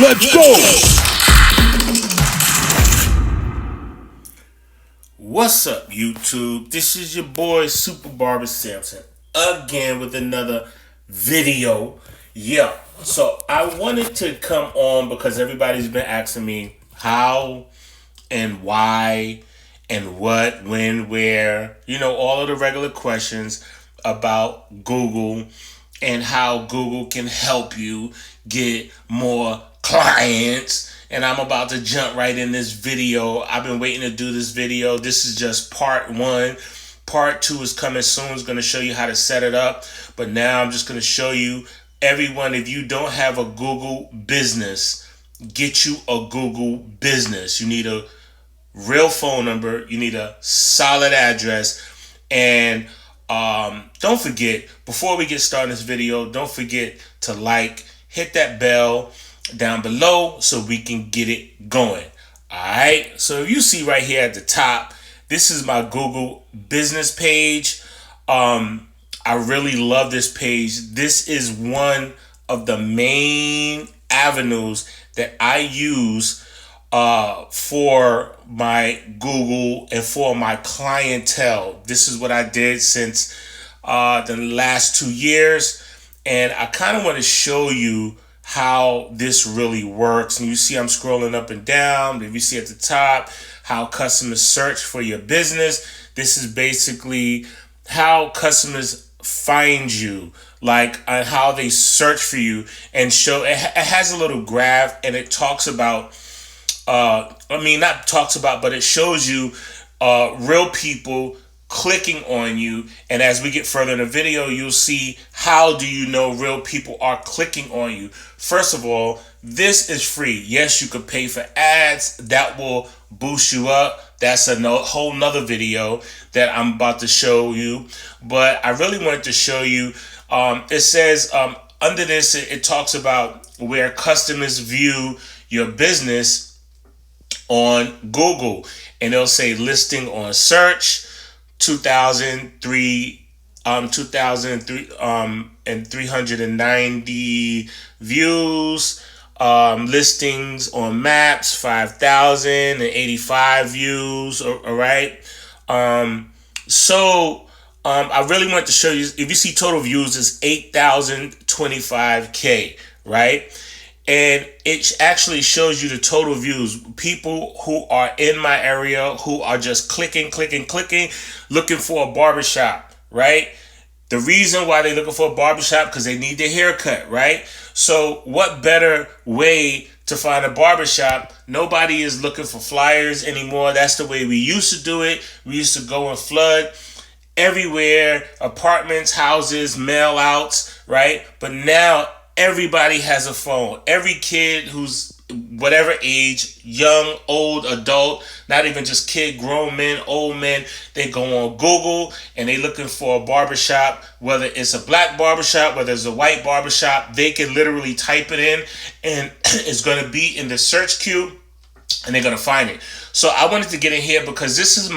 Let's go! What's up, YouTube? This is your boy Super Barber Samson again with another video. Yeah, so I wanted to come on because everybody's been asking me how and why and what, when, where, all of the regular questions about Google and how Google can help you get more clients. And I'm about to jump right in this video. I've been waiting to do this video. This is just part one. Part two is coming soon. It's going to show you how to set it up. But now I'm just going to show you, everyone, if you don't have a Google business, get you a Google business. You need a real phone number. You need a solid address. And don't forget, before we get started in this video, don't forget to hit that bell down below so we can get it going. Alright, so if you see right here at the top, this is my Google business page. I really love this page. This is one of the main avenues that I use for my Google and for my clientele. This is what I did since the last 2 years, and I kind of want to show you how this really works. And you see I'm scrolling up and down. If you see at the top how customers search for your business, this is basically how customers find you, how they search for you, and show it has a little graph, and it talks about but it shows you real people clicking on you. And as we get further in the video, you'll see how do you know real people are clicking on you. First of all, this is free. Yes, you could pay for ads. That will boost you up. That's a whole nother video that I'm about to show you. But I really wanted to show you, it says under this, it talks about where customers view your business on Google, and they'll say listing on search, 390 views, listings on maps, 5,085 views. All right. I really want to show you, if you see total views is 8,025K, right? And it actually shows you the total views. People who are in my area who are just clicking, looking for a barbershop, right? The reason why they're looking for a barbershop, because they need their haircut, right? So what better way to find a barbershop? Nobody is looking for flyers anymore. That's the way we used to do it. We used to go and flood everywhere, apartments, houses, mail outs, right? But now everybody has a phone. Every kid who's whatever age, young, old, adult, not even just kid, grown men, old men, they go on Google and they looking for a barbershop, whether it's a black barbershop, whether it's a white barbershop. They can literally type it in and it's going to be in the search queue and they're going to find it. So I wanted to get in here because this is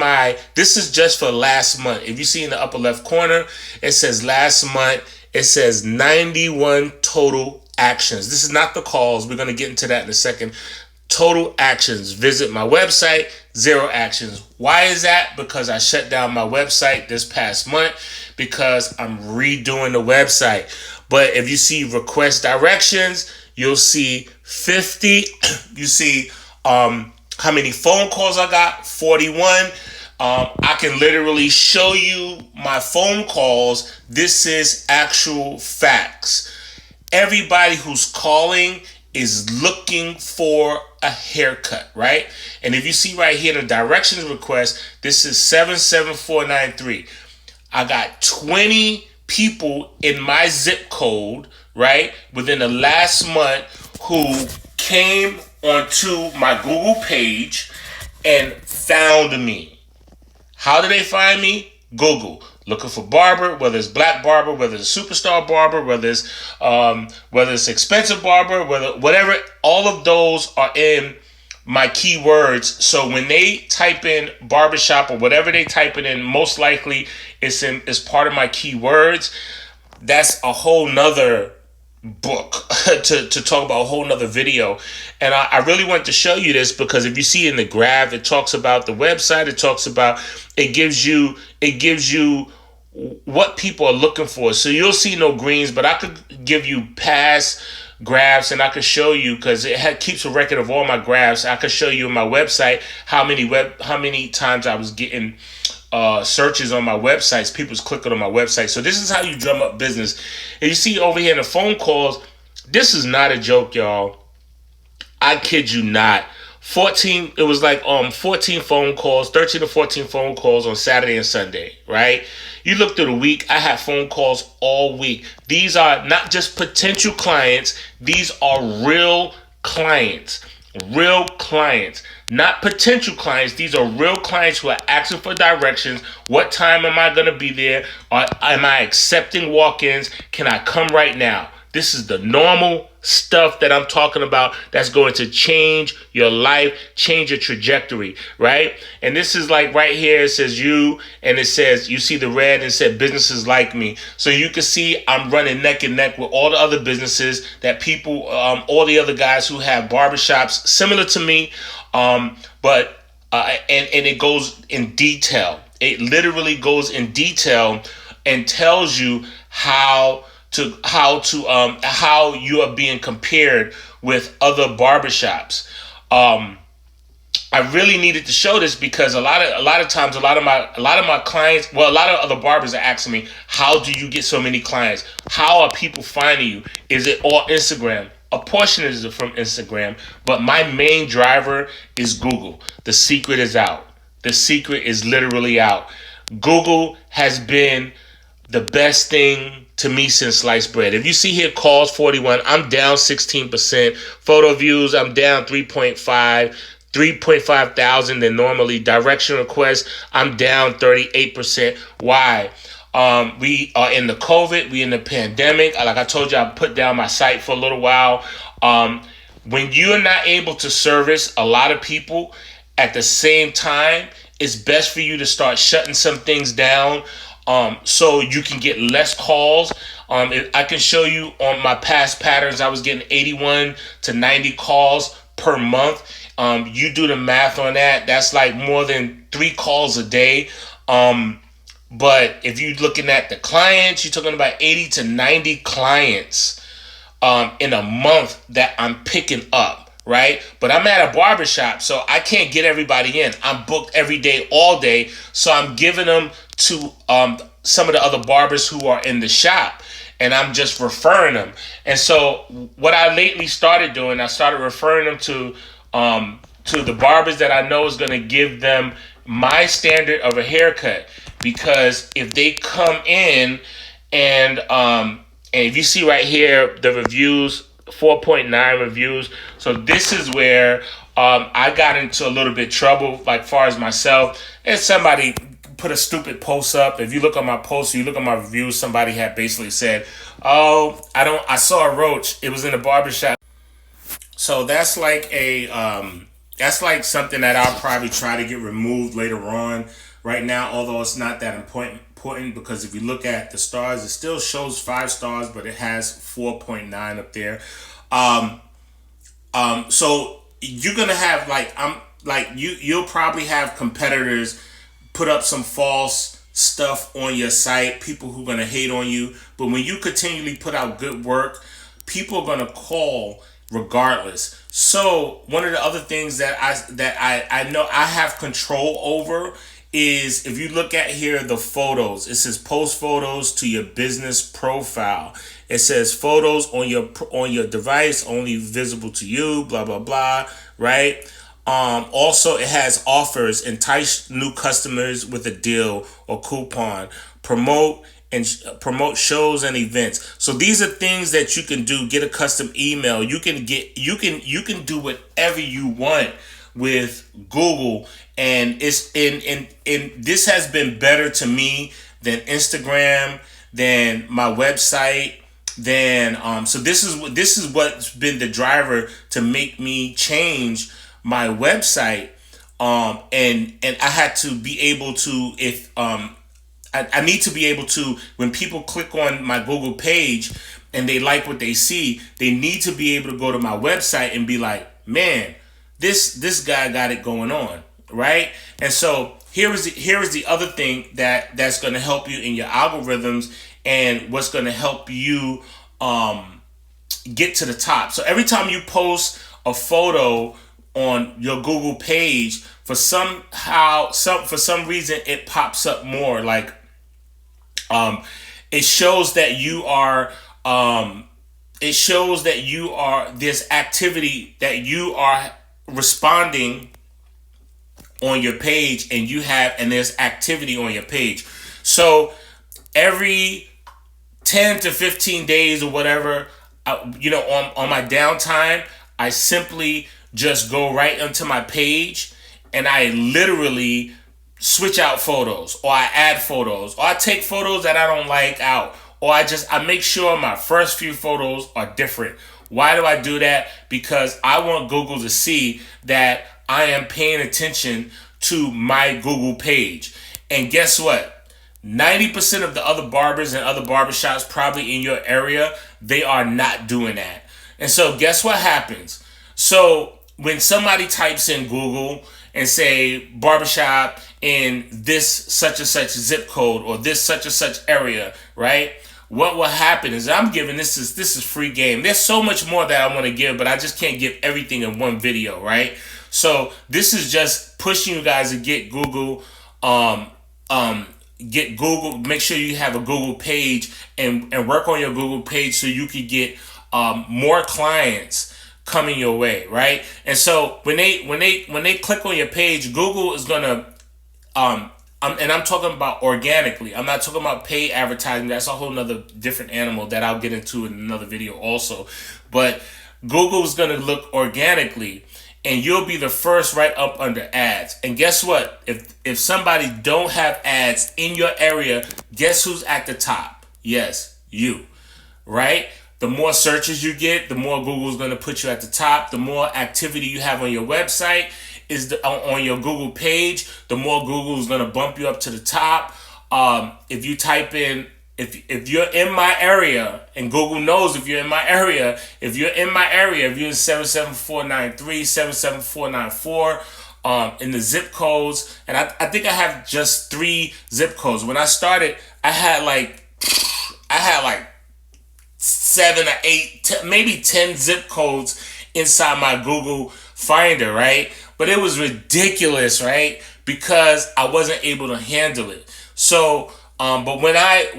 just for last month. If you see in the upper left corner, it says last month. It says 91 total actions. This is not the calls. We're going to get into that in a second. Total actions. Visit my website, 0 actions. Why is that? Because I shut down my website this past month because I'm redoing the website. But if you see request directions, you'll see 50. You see how many phone calls I got, 41. I can literally show you my phone calls. This is actual facts. Everybody who's calling is looking for a haircut, right? And if you see right here, the directions request, this is 77493. I got 20 people in my zip code, right, within the last month who came onto my Google page and found me. How do they find me? Google. Looking for barber, whether it's black barber, whether it's superstar barber, whether it's expensive barber, whatever, all of those are in my keywords. So when they type in barbershop or whatever they type it in, most likely it's part of my keywords. That's a whole nother book. to talk about a whole nother video. And I really want to show you this because if you see in the graph, it talks about the website. It talks about, it gives you what people are looking for. So you'll see no greens, but I could give you past graphs, and I could show you, because keeps a record of all my graphs. I could show you on my website how many times I was getting searches on my websites. People's clicking on my website. So this is how you drum up business. And you see over here in the phone calls, this is not a joke, y'all. I kid you not. 14, it was like 14 phone calls, 13 or 14 phone calls on Saturday and Sunday, right? You look through the week, I have phone calls all week. These are not just potential clients, these are real clients. Real clients, not potential clients. These are real clients who are asking for directions. What time am I going to be there? Am I accepting walk-ins? Can I come right now? This is the normal stuff that I'm talking about that's going to change your life, change your trajectory, right? And this is like right here, it says you, and it says, you see the red, and it said businesses like me. So you can see I'm running neck and neck with all the other businesses that people, all the other guys who have barbershops similar to me, but it goes in detail. It literally goes in detail and tells you how you are being compared with other barbershops. I really needed to show this because a lot of times a lot of my clients, well, a lot of other barbers are asking me, how do you get so many clients? How are people finding you? Is it all Instagram? A portion is from Instagram, but my main driver is Google. The secret is out. The secret is literally out. Google has been the best thing to me since sliced bread. If you see here, calls 41, I'm down 16%. Photo views, I'm down 3.5 thousand than normally. Direction requests, I'm down 38%. Why? We are in the COVID, we in the pandemic. Like I told you, I put down my site for a little while. When you're not able to service a lot of people at the same time, it's best for you to start shutting some things down. So you can get less calls. I can show you on my past patterns, I was getting 81 to 90 calls per month. You do the math on that. That's like more than 3 calls a day. But if you're looking at the clients, you're talking about 80 to 90 clients in a month that I'm picking up, right? But I'm at a barbershop, so I can't get everybody in. I'm booked every day, all day. So I'm giving them to some of the other barbers who are in the shop, and I'm just referring them. And so what I lately started doing, I started referring them to the barbers that I know is going to give them my standard of a haircut. Because if they come in and if you see right here, the reviews, 4.9 reviews. So this is where I got into a little bit trouble, like far as myself. And somebody put a stupid post up. If you look at my post, you look at my reviews, somebody had basically said, oh, I saw a roach. It was in a barbershop. So that's like that's like something that I'll probably try to get removed later on. Right now, although it's not that important, because if you look at the stars, it still shows 5 stars, but it has 4.9 up there. So you're gonna have you'll probably have competitors put up some false stuff on your site, people who are gonna hate on you. But when you continually put out good work, people are gonna call regardless. So one of the other things that I know I have control over is, if you look at here, the photos. It says post photos to your business profile. It says photos on your device only visible to you, blah blah blah, right? Also, it has offers, entice new customers with a deal or coupon, promote shows and events. So these are things that you can do. Get a custom email. You can do whatever you want with Google, and it's in this has been better to me than Instagram, than my website, than so this is what's been the driver to make me change my website, and I had to be able to, if I need to be able to, when people click on my Google page, and they like what they see, they need to be able to go to my website and be like, man, this guy got it going on, right? And so here is the other thing that's going to help you in your algorithms, and what's going to help you get to the top. So every time you post a photo on your Google page, for some reason it pops up more. Like it shows that you are there's activity, that you are responding on your page, and there's activity on your page. So every 10 to 15 days or whatever, on my downtime, I simply just go right onto my page, and I literally switch out photos, or I add photos, or I take photos that I don't like out, or I make sure my first few photos are different. Why do I do that? Because I want Google to see that I am paying attention to my Google page. And guess what? 90% of the other barbers and other barbershops probably in your area, they are not doing that. And so guess what happens? So when somebody types in Google and say barbershop in this such and such zip code, or this such and such area, right? What will happen is, I'm giving this is free game. There's so much more that I want to give, but I just can't give everything in one video, right? So this is just pushing you guys to get Google, make sure you have a Google page, and work on your Google page so you can get more clients coming your way, right? And so when they click on your page, Google is gonna and I'm talking about organically. I'm not talking about paid advertising. That's a whole nother different animal that I'll get into in another video also. But Google is gonna look organically, and you'll be the first right up under ads. And guess what? If somebody don't have ads in your area, guess who's at the top? Yes, you, right? The more searches you get, the more Google's going to put you at the top. The more activity you have on your website on your Google page, the more Google's going to bump you up to the top. If you type in, if you're in my area, and Google knows if you're in my area, if you're in 77493, 77494, in the zip codes, and I think I have just 3 zip codes. When I started, I had like 7 or 8, maybe 10 zip codes inside my Google Finder, right? But it was ridiculous, right? Because I wasn't able to handle it. So, but when I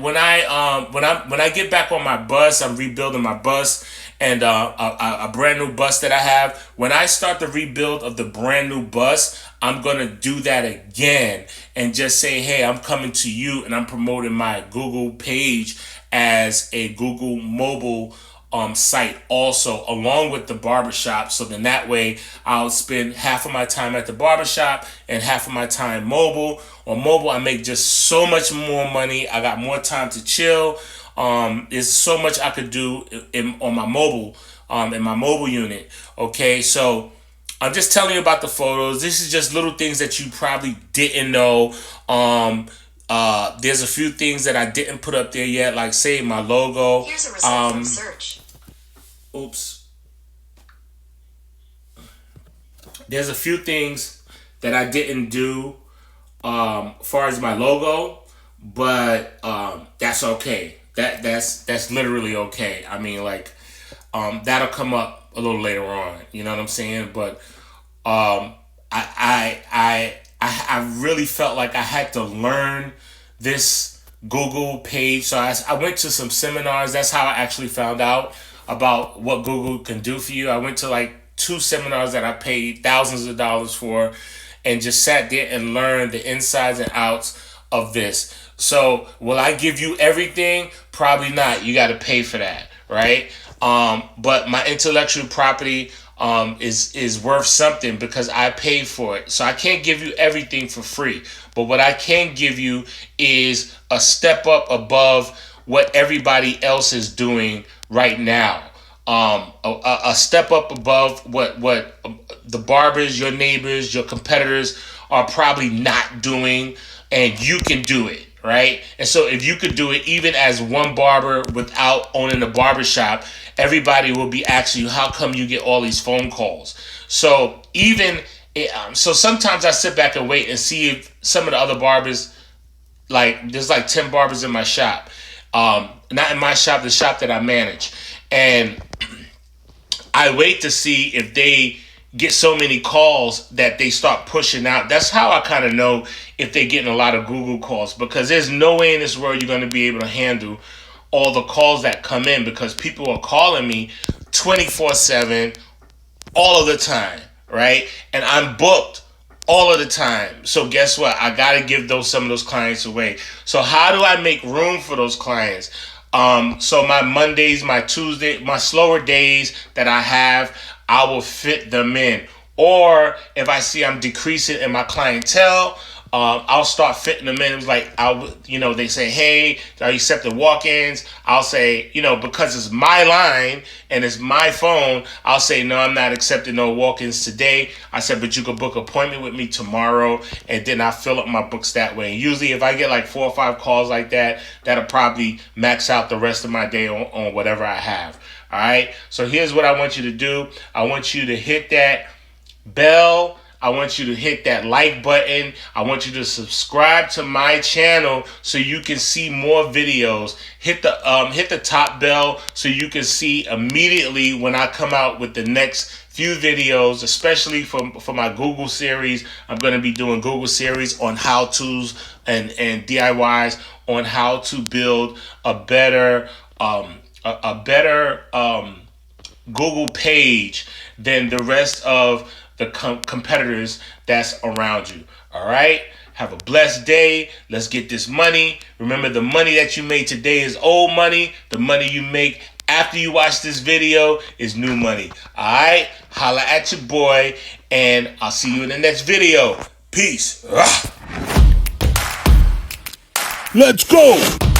get back on my bus, I'm rebuilding my bus, and a brand new bus that I have. When I start the rebuild of the brand new bus, I'm gonna do that again and just say, hey, I'm coming to you, and I'm promoting my Google page as a Google mobile site also, along with the barbershop. So then that way I'll spend half of my time at the barbershop and half of my time mobile. On mobile, I make just so much more money. I got more time to chill. There's so much I could do on my mobile, in my mobile unit. Okay, so I'm just telling you about the photos. This is just little things that you probably didn't know. There's a few things that I didn't put up there yet, like say my logo. Here's a result from search. Oops. There's a few things that I didn't do as far as my logo, but that's okay. That's literally okay. I mean, like that'll come up a little later on. You know what I'm saying? But I really felt like I had to learn this Google page. So I went to some seminars. That's how I actually found out about what Google can do for you. I went to like 2 seminars that I paid thousands of dollars for, and just sat there and learned the insides and outs of this. So will I give you everything? Probably not. You got to pay for that, right? But my intellectual property is worth something because I paid for it. So I can't give you everything for free. But what I can give you is a step up above what everybody else is doing right now. A step up above what the barbers, your neighbors, your competitors are probably not doing, and you can do it, right? And so if you could do it even as one barber without owning a barbershop, everybody will be asking you, how come you get all these phone calls? So so sometimes I sit back and wait and see if some of the other barbers, like there's like 10 barbers in my shop. Not in my shop, the shop that I manage. And I wait to see if they get so many calls that they start pushing out. That's how I kind of know if they're getting a lot of Google calls, because there's no way in this world you're going to be able to handle all the calls that come in, because people are calling me 24/7 all of the time, right? And I'm booked all of the time. So guess what? I got to give some of those clients away. So how do I make room for those clients? So my Mondays, my Tuesday, my slower days that I have, I will fit them in. Or if I see I'm decreasing in my clientele, I'll start fitting them in. It's like, they say, hey, are you accepting walk-ins? I'll say, because it's my line and it's my phone, I'll say, no, I'm not accepting no walk-ins today. I said, but you could book an appointment with me tomorrow, and then I fill up my books that way. And usually if I get like 4 or 5 calls like that, that'll probably max out the rest of my day on whatever I have. All right. So here's what I want you to do. I want you to hit that bell. I want you to hit that like button. I want you to subscribe to my channel so you can see more videos. Hit the top bell so you can see immediately when I come out with the next few videos, especially for my Google series. I'm going to be doing Google series on how-tos and DIYs on how to build a better Google page than the rest of the competitors that's around you. All right. Have a blessed day. Let's get this money. Remember, the money that you made today is old money. The money you make after you watch this video is new money. All right. Holla at your boy, and I'll see you in the next video. Peace. Let's go.